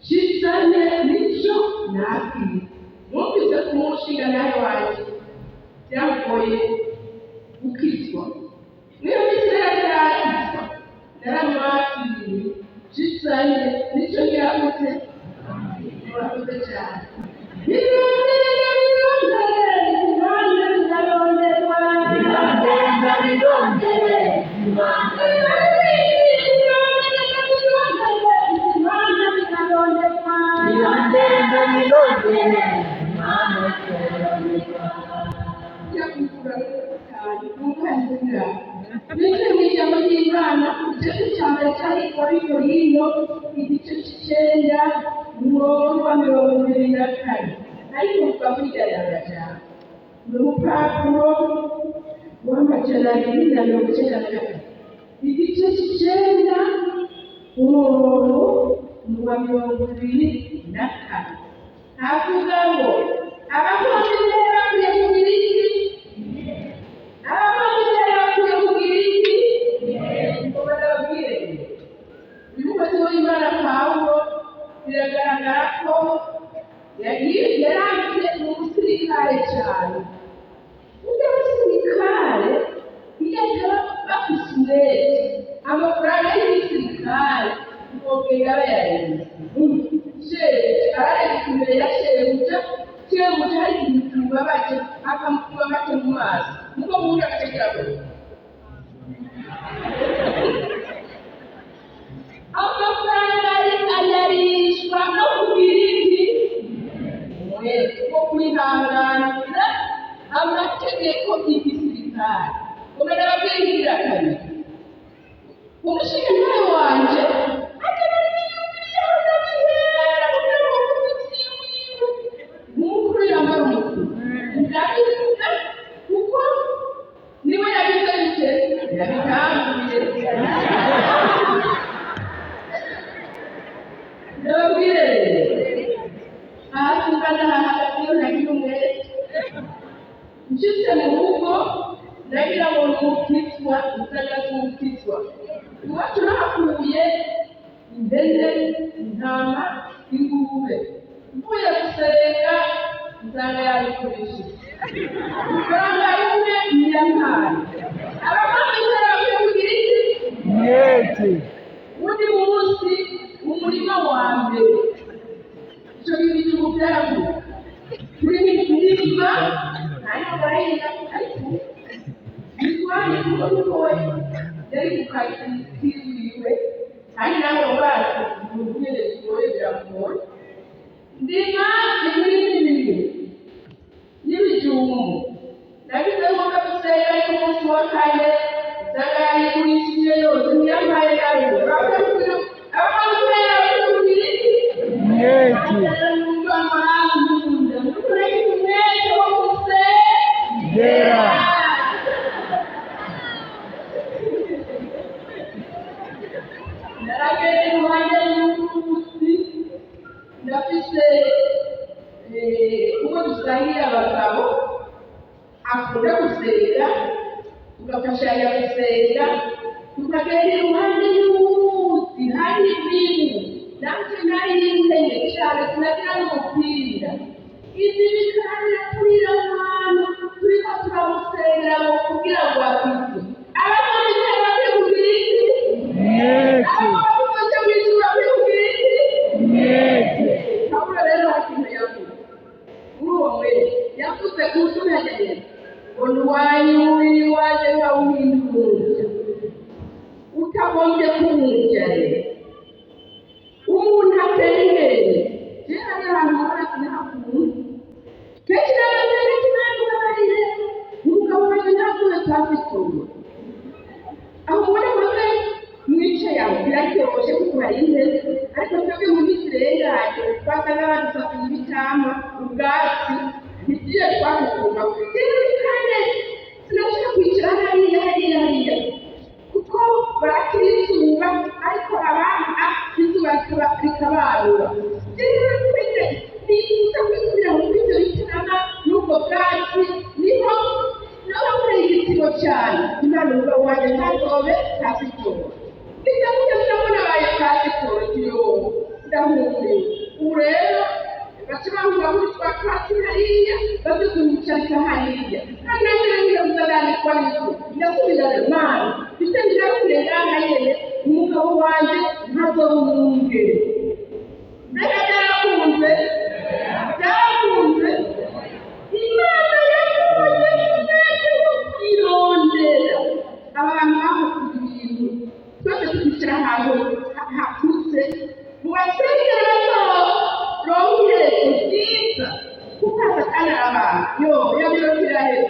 Chisane nicho naki. Mwumvise ku mushinga nawe waje byamugoye gukizwa. Niyo misera yakizwa naramwakiriye. Chisane nicho yakoze murakoze cyane. Igice cy'icyenda umurongo wa 24 ariko ukavuga cyane n'urupapuro rw'amajana 294 igice cy'icyenda umurongo wa 24 havuga ngo abakozi bakwiye kugira iki? Abakozi bakwiye kugira iki? Ngo barabwire umukozi w'Imana Pawulo biragaragara ko yarangije umusirikare cyane. Ujya musirikare iyo ataba bafise umwete amafaranga y'igisirikare ubwenge aba yarenze. Arareka imbere ya shebuja hari ikintu kimubabaje akamukuba make mu maso nuko mundi agategera ngo amafaranga ayarishwa no kugira iki? Umwete wo kwihanganira amategeko y'igisirikare. Umenya ababwira kabiri umushinga nawe wanje kuko niwe yabize bite yabitanguye ndabwire ahasungana hagati nagira umwete nshitse mu rugo nagira ngo n'umukizwa nsanga n'umukizwa iwacu nahakuye impene intama ingurube mvuye gusenga nsanga yabikoresheje ifaranga rimwe niyantari abakozi bakwiye kugira iki? Umwete. Undi munsi umurima wa mbere icyo bintu ubu byaravuye turi n'imima ariko barahinga ariko bitwaye kuko we yari ku kazi kiwe kandi nawe ubwacu ubunyere bigoye biramugoye ndima ibiri y'ibijumbu nagize ngo gasenga ariko umunsi wa kane nsanga yayigurishije yose ntiyampaye nawe bakabwira abakozi bakubwira iki? Umwete. Umwete wo gusengera narageze iruhande y'umunsi ndafise uwo dusangiye abagabo akunda gusenga tugafashanya gusenga tukagenda iruhande y'umunsi hari ibintu natwe nari yintege cyane sinagira n'umupira ibi bikarira turira ahantu turiko turamusengera ngo kugira ngo akizwe abakozi bakwiye kugira iki? Abakozi bakwiye kugira iki? Pawulo rero hakintu yavuze muri uwo mwezi yavuze ku nsumi yageneye ngo ntiwanyuye waje nkawuhindura utagombye kumwicarira biraryoshe kuko hari intebe ariko twebwe mu minsi irenganye twasanga badusabye ibitama ubwatsi ntibyiye twakukuma rero kandi sinashaka kwicara hariya kuko barakira izuba ariko abana izuba rikabarura rero twese nifuza kwisubira mu byo bitama n'ubwo bwatsi niho nabakoreye igisigo cyane imana umugabo wanjye ntazobe nta siporo bidakuze ndabona abaye nta siporo kiyobo ndahumuriwe ubu rero baca bavuga muri twa twatsi hariya badukumicarika hariya kandi nanjye ngira muzadandikwa n'iki ndasubira mana bise ndakure ngaha nyene umugabo wanjye ntazobe umwungere mbega byarakunze imana yakoze neza kwirondera abantu bakoze ibintu twese tukicara ahantu hakutse mu basengera bato ronke ryiza kuko hasakana abantu yo yabiro kirahera